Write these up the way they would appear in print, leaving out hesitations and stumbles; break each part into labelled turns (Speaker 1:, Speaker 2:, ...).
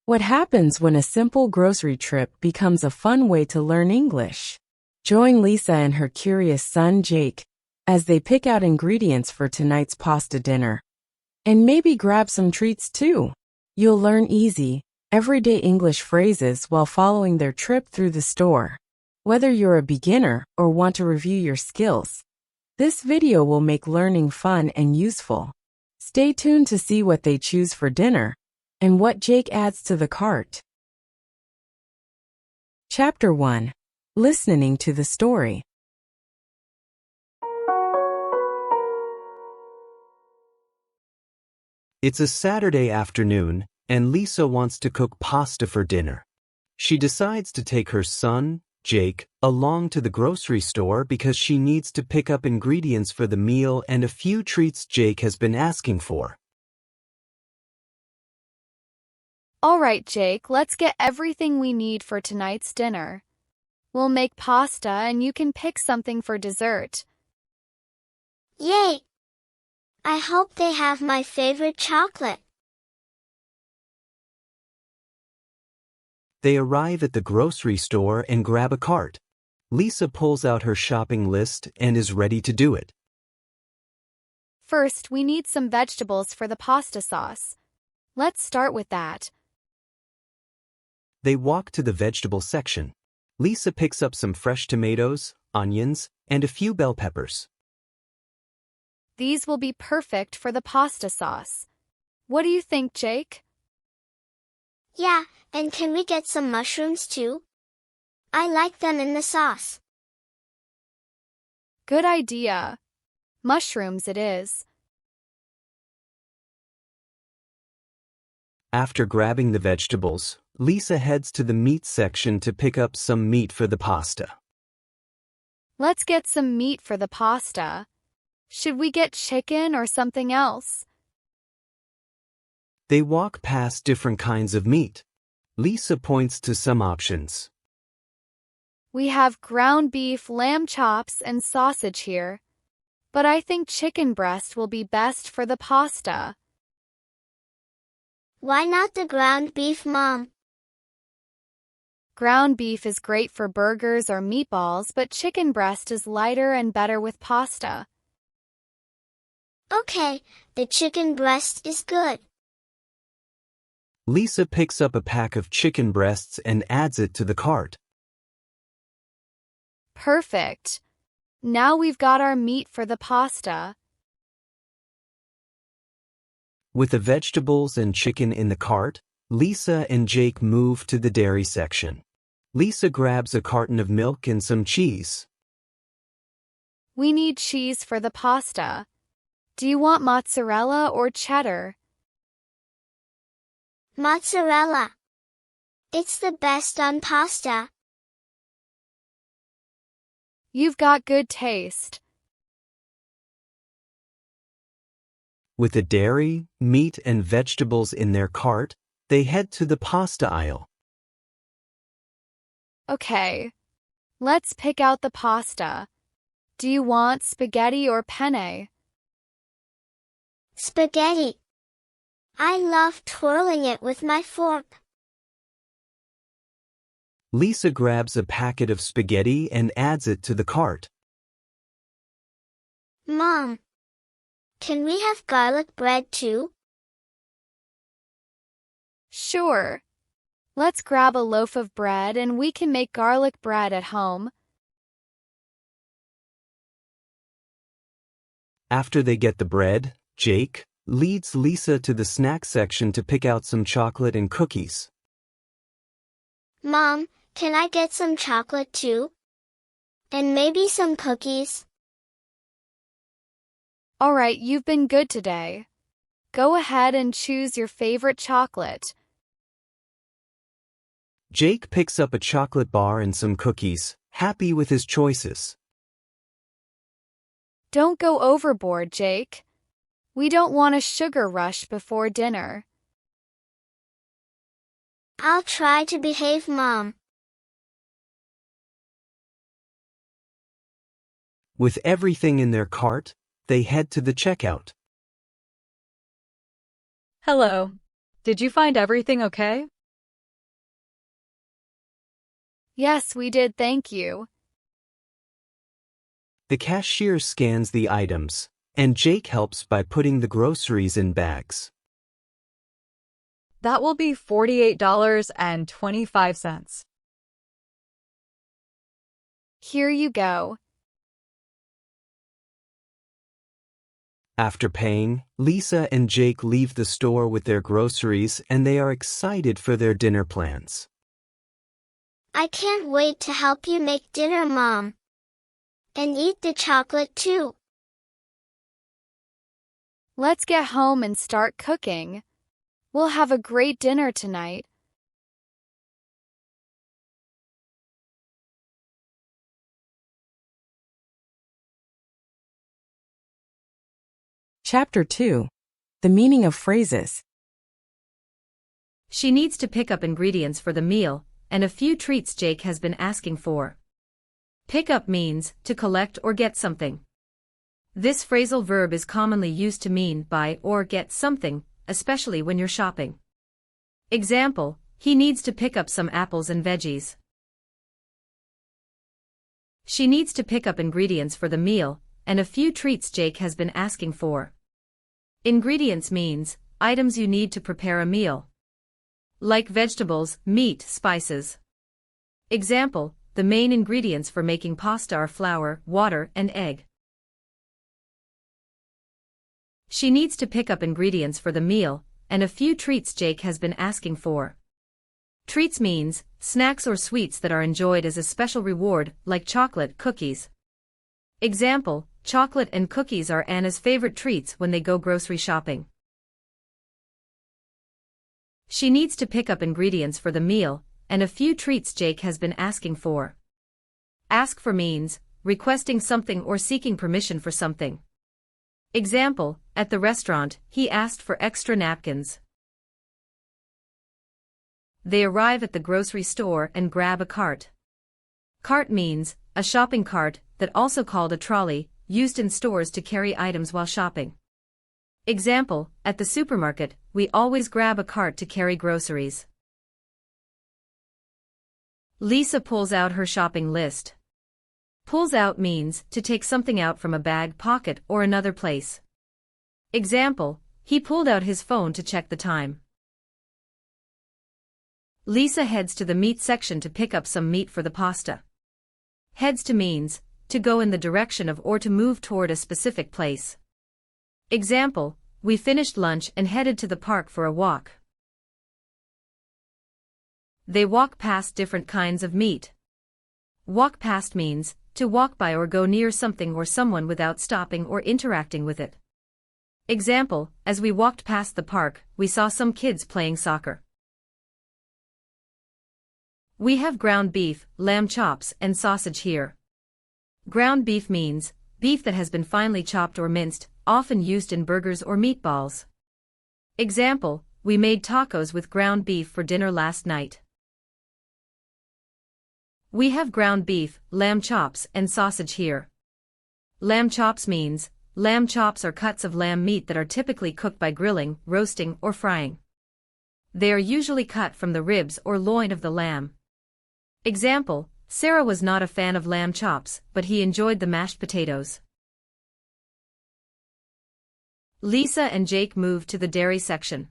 Speaker 1: What happens when a simple grocery trip becomes a fun way to learn English? Join Lisa and her curious son Jake as they pick out ingredients for tonight's pasta dinner. And maybe grab some treats too. You'll learn easy, everyday English phrases while following their trip through the store. Whether you're a beginner or want to review your skills, this video will make learning fun and useful. Stay tuned to see what they choose for dinner and what Jake adds to the cart. Chapter 1. Listening to the story.
Speaker 2: It's a Saturday afternoon, and Lisa wants to cook pasta for dinner. She decides to take her son, Jake, along to the grocery store because she needs to pick up ingredients for the meal and a few treats Jake has been asking for.
Speaker 3: All right, Jake, let's get everything we need for tonight's dinner. We'll make pasta and you can pick something for dessert.
Speaker 4: Yay! I hope they have my favorite chocolate.
Speaker 2: They arrive at the grocery store and grab a cart. Lisa pulls out her shopping list and is ready to do it.
Speaker 3: First, we need some vegetables for the pasta sauce. Let's start with that.
Speaker 2: They walk to the vegetable section. Lisa picks up some fresh tomatoes, onions, and a few bell peppers.
Speaker 3: These will be perfect for the pasta sauce. What do you think, Jake?
Speaker 4: Yeah, and can we get some mushrooms too? I like them in the sauce.
Speaker 3: Good idea. Mushrooms it is.
Speaker 2: After grabbing the vegetables, Lisa heads to the meat section to pick up some meat for the pasta.
Speaker 3: Let's get some meat for the pasta. Should we get chicken or something else?
Speaker 2: They walk past different kinds of meat. Lisa points to some options.
Speaker 3: We have ground beef, lamb chops, and sausage here. But I think chicken breast will be best for the pasta.
Speaker 4: Why not the ground beef, Mom?
Speaker 3: Ground beef is great for burgers or meatballs, but chicken breast is lighter and better with pasta.
Speaker 4: Okay, the chicken breast is good.
Speaker 2: Lisa picks up a pack of chicken breasts and adds it to the cart.
Speaker 3: Perfect. Now we've got our meat for the pasta.
Speaker 2: With the vegetables and chicken in the cart, Lisa and Jake move to the dairy section. Lisa grabs a carton of milk and some cheese.
Speaker 3: We need cheese for the pasta. Do you want mozzarella or cheddar?
Speaker 4: Mozzarella. It's the best on pasta.
Speaker 3: You've got good taste.
Speaker 2: With the dairy, meat, and vegetables in their cart, they head to the pasta aisle.
Speaker 3: Okay. Let's pick out the pasta. Do you want spaghetti or penne?
Speaker 4: Spaghetti. I love twirling it with my fork.
Speaker 2: Lisa grabs a packet of spaghetti and adds it to the cart.
Speaker 4: Mom, can we have garlic bread too?
Speaker 3: Sure. Let's grab a loaf of bread and we can make garlic bread at home.
Speaker 2: After they get the bread, Jake leads Lisa to the snack section to pick out some chocolate and cookies.
Speaker 4: Mom, can I get some chocolate too? And maybe some cookies?
Speaker 3: All right, you've been good today. Go ahead and choose your favorite chocolate.
Speaker 2: Jake picks up a chocolate bar and some cookies, happy with his choices.
Speaker 3: Don't go overboard, Jake. We don't want a sugar rush before dinner.
Speaker 4: I'll try to behave, Mom.
Speaker 2: With everything in their cart, they head to the checkout.
Speaker 5: Hello. Did you find everything okay?
Speaker 3: Yes, we did, thank you.
Speaker 2: The cashier scans the items, and Jake helps by putting the groceries in bags.
Speaker 5: That will be $48.25.
Speaker 3: Here you go.
Speaker 2: After paying, Lisa and Jake leave the store with their groceries and they are excited for their dinner plans.
Speaker 4: I can't wait to help you make dinner, Mom. And eat the chocolate too.
Speaker 3: Let's get home and start cooking. We'll have a great dinner tonight.
Speaker 1: Chapter 2. The meaning of phrases.
Speaker 6: She needs to pick up ingredients for the meal and a few treats Jake has been asking for. Pick up means to collect or get something. This phrasal verb is commonly used to mean buy or get something, especially when you're shopping. Example, he needs to pick up some apples and veggies. She needs to pick up ingredients for the meal and a few treats Jake has been asking for. Ingredients means items you need to prepare a meal. Like vegetables, meat, spices. Example, the main ingredients for making pasta are flour, water, and egg. She needs to pick up ingredients for the meal and a few treats Jake has been asking for. Treats means snacks or sweets that are enjoyed as a special reward, like chocolate, cookies. Example, chocolate and cookies are Anna's favorite treats when they go grocery shopping. She needs to pick up ingredients for the meal and a few treats Jake has been asking for. Ask for means requesting something or seeking permission for something. Example, at the restaurant, he asked for extra napkins. They arrive at the grocery store and grab a cart. Cart means a shopping cart, that also called a trolley, used in stores to carry items while shopping. Example, at the supermarket, we always grab a cart to carry groceries. Lisa pulls out her shopping list. Pulls out means to take something out from a bag, pocket, or another place. Example, he pulled out his phone to check the time. Lisa heads to the meat section to pick up some meat for the pasta. Heads to means to go in the direction of or to move toward a specific place. Example, we finished lunch and headed to the park for a walk. They walk past different kinds of meat. Walk past means to walk by or go near something or someone without stopping or interacting with it. Example, as we walked past the park, we saw some kids playing soccer. We have ground beef, lamb chops, and sausage here. Ground beef means beef that has been finely chopped or minced, often used in burgers or meatballs. Example, we made tacos with ground beef for dinner last night. We have ground beef, lamb chops, and sausage here. Lamb chops means lamb chops are cuts of lamb meat that are typically cooked by grilling, roasting, or frying. They are usually cut from the ribs or loin of the lamb. Example, Sarah was not a fan of lamb chops, but he enjoyed the mashed potatoes. Lisa and Jake move to the dairy section.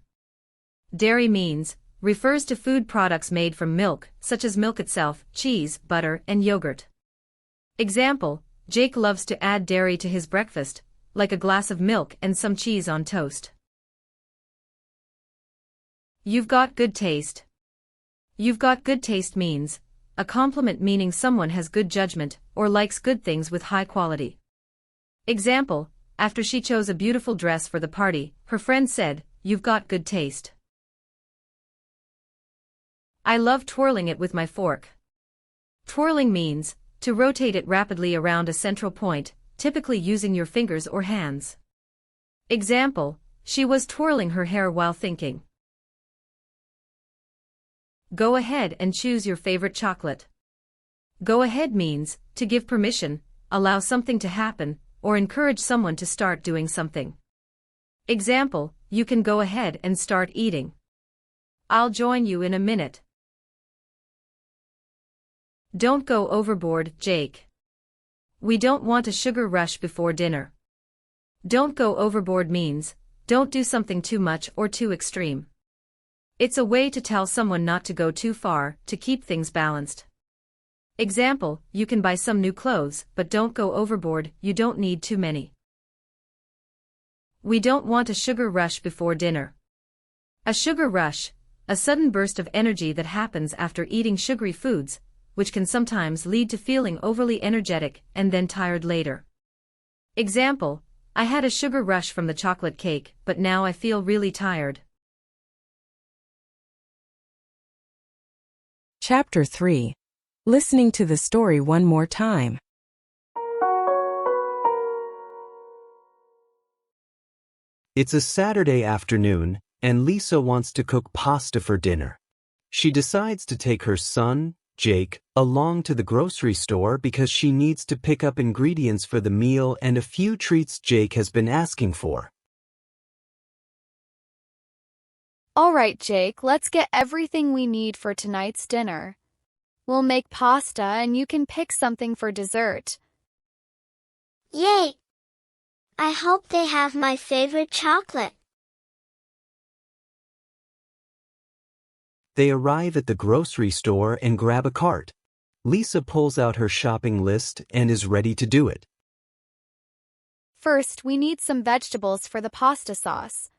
Speaker 6: Dairy means refers to food products made from milk, such as milk itself, cheese, butter, and yogurt. Example, Jake loves to add dairy to his breakfast, like a glass of milk and some cheese on toast. You've got good taste. You've got good taste means a compliment meaning someone has good judgment or likes good things with high quality. Example, after she chose a beautiful dress for the party, her friend said, "You've got good taste." I love twirling it with my fork. Twirling means to rotate it rapidly around a central point, typically using your fingers or hands. Example, she was twirling her hair while thinking. Go ahead and choose your favorite chocolate. Go ahead means to give permission, allow something to happen, or encourage someone to start doing something. Example, you can go ahead and start eating. I'll join you in a minute. Don't go overboard, Jake. We don't want a sugar rush before dinner. Don't go overboard means, don't do something too much or too extreme. It's a way to tell someone not to go too far, to keep things balanced. Example, you can buy some new clothes, but don't go overboard, you don't need too many. We don't want a sugar rush before dinner. A sugar rush, a sudden burst of energy that happens after eating sugary foods, which can sometimes lead to feeling overly energetic and then tired later. Example, I had a sugar rush from the chocolate cake, but now I feel really tired.
Speaker 1: Chapter 3. Listening to the story one more time.
Speaker 2: It's a Saturday afternoon, and Lisa wants to cook pasta for dinner. She decides to take her son, Jake, along to the grocery store because she needs to pick up ingredients for the meal and a few treats Jake has been asking for.
Speaker 3: All right, Jake, let's get everything we need for tonight's dinner. We'll make pasta and you can pick something for dessert.
Speaker 4: Yay! I hope they have my favorite chocolate.
Speaker 2: They arrive at the grocery store and grab a cart. Lisa pulls out her shopping list and is ready to do it.
Speaker 3: First, we need some vegetables for the pasta sauce.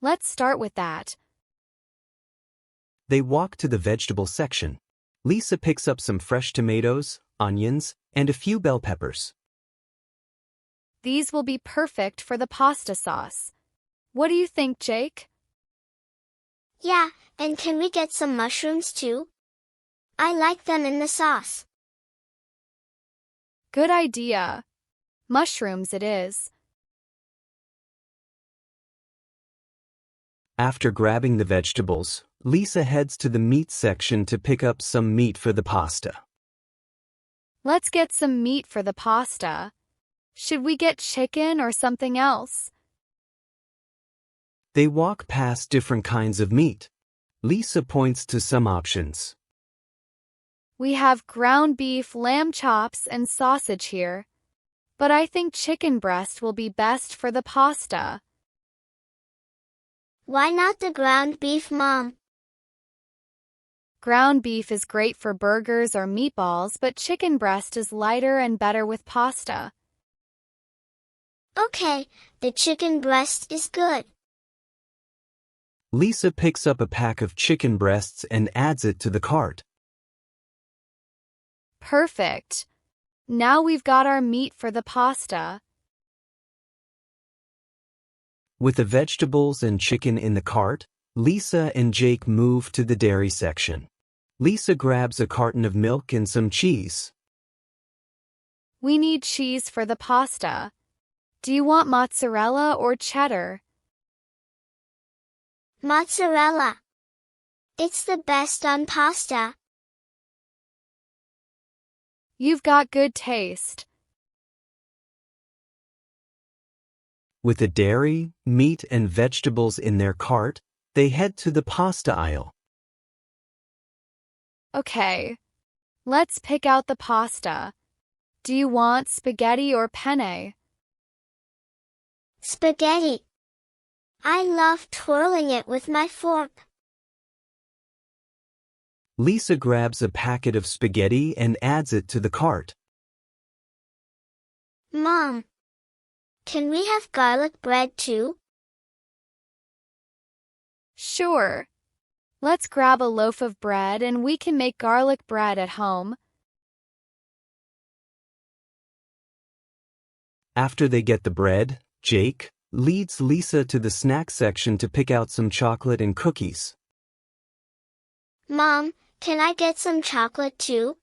Speaker 3: Let's start with that.
Speaker 2: They walk to the vegetable section. Lisa picks up some fresh tomatoes, onions, and a few bell peppers.
Speaker 3: These will be perfect for the pasta sauce. What do you think, Jake?
Speaker 4: Yeah, and can we get some mushrooms too? I like them in the sauce.
Speaker 3: Good idea. Mushrooms it is.
Speaker 2: After grabbing the vegetables, Lisa heads to the meat section to pick up some meat for the pasta.
Speaker 3: Let's get some meat for the pasta. Should we get chicken or something else?
Speaker 2: They walk past different kinds of meat. Lisa points to some options.
Speaker 3: We have ground beef, lamb chops, and sausage here. But I think chicken breast will be best for the pasta.
Speaker 4: Why not the ground beef, Mom?
Speaker 3: Ground beef is great for burgers or meatballs, but chicken breast is lighter and better with pasta.
Speaker 4: Okay, the chicken breast is good.
Speaker 2: Lisa picks up a pack of chicken breasts and adds it to the cart.
Speaker 3: Perfect. Now we've got our meat for the pasta.
Speaker 2: With the vegetables and chicken in the cart, Lisa and Jake move to the dairy section. Lisa grabs a carton of milk and some cheese.
Speaker 3: We need cheese for the pasta. Do you want mozzarella or cheddar?
Speaker 4: Mozzarella. It's the best on pasta.
Speaker 3: You've got good taste.
Speaker 2: With the dairy, meat, and vegetables in their cart, they head to the pasta aisle.
Speaker 3: Okay. Let's pick out the pasta. Do you want spaghetti or penne?
Speaker 4: Spaghetti. I love twirling it with my fork.
Speaker 2: Lisa grabs a packet of spaghetti and adds it to the cart.
Speaker 4: Mom, can we have garlic bread too?
Speaker 3: Sure. Let's grab a loaf of bread and we can make garlic bread at home.
Speaker 2: After they get the bread, Jake leads Lisa to the snack section to pick out some chocolate and cookies.
Speaker 4: Mom, can I get some chocolate too?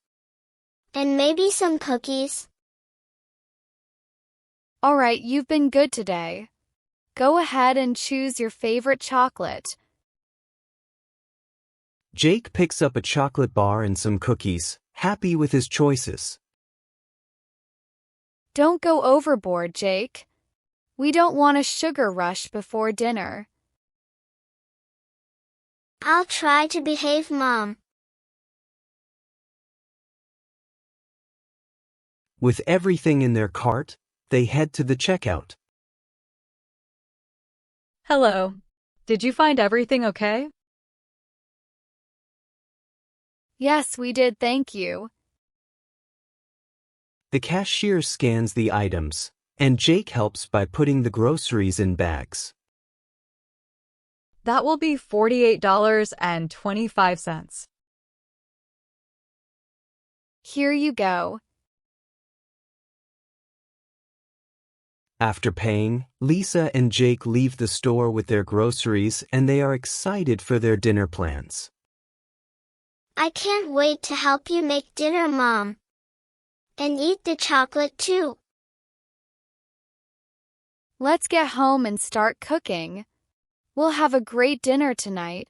Speaker 4: And maybe some cookies?
Speaker 3: All right, you've been good today. Go ahead and choose your favorite chocolate.
Speaker 2: Jake picks up a chocolate bar and some cookies, happy with his choices.
Speaker 3: Don't go overboard, Jake. We don't want a sugar rush before dinner.
Speaker 4: I'll try to behave, Mom.
Speaker 2: With everything in their cart, they head to the checkout.
Speaker 5: Hello. Did you find everything okay?
Speaker 3: Yes, we did, thank you.
Speaker 2: The cashier scans the items, and Jake helps by putting the groceries in bags.
Speaker 5: That will be $48.25.
Speaker 3: Here you go.
Speaker 2: After paying, Lisa and Jake leave the store with their groceries and they are excited for their dinner plans.
Speaker 4: I can't wait to help you make dinner, Mom. And eat the chocolate too.
Speaker 3: Let's get home and start cooking. We'll have a great dinner tonight.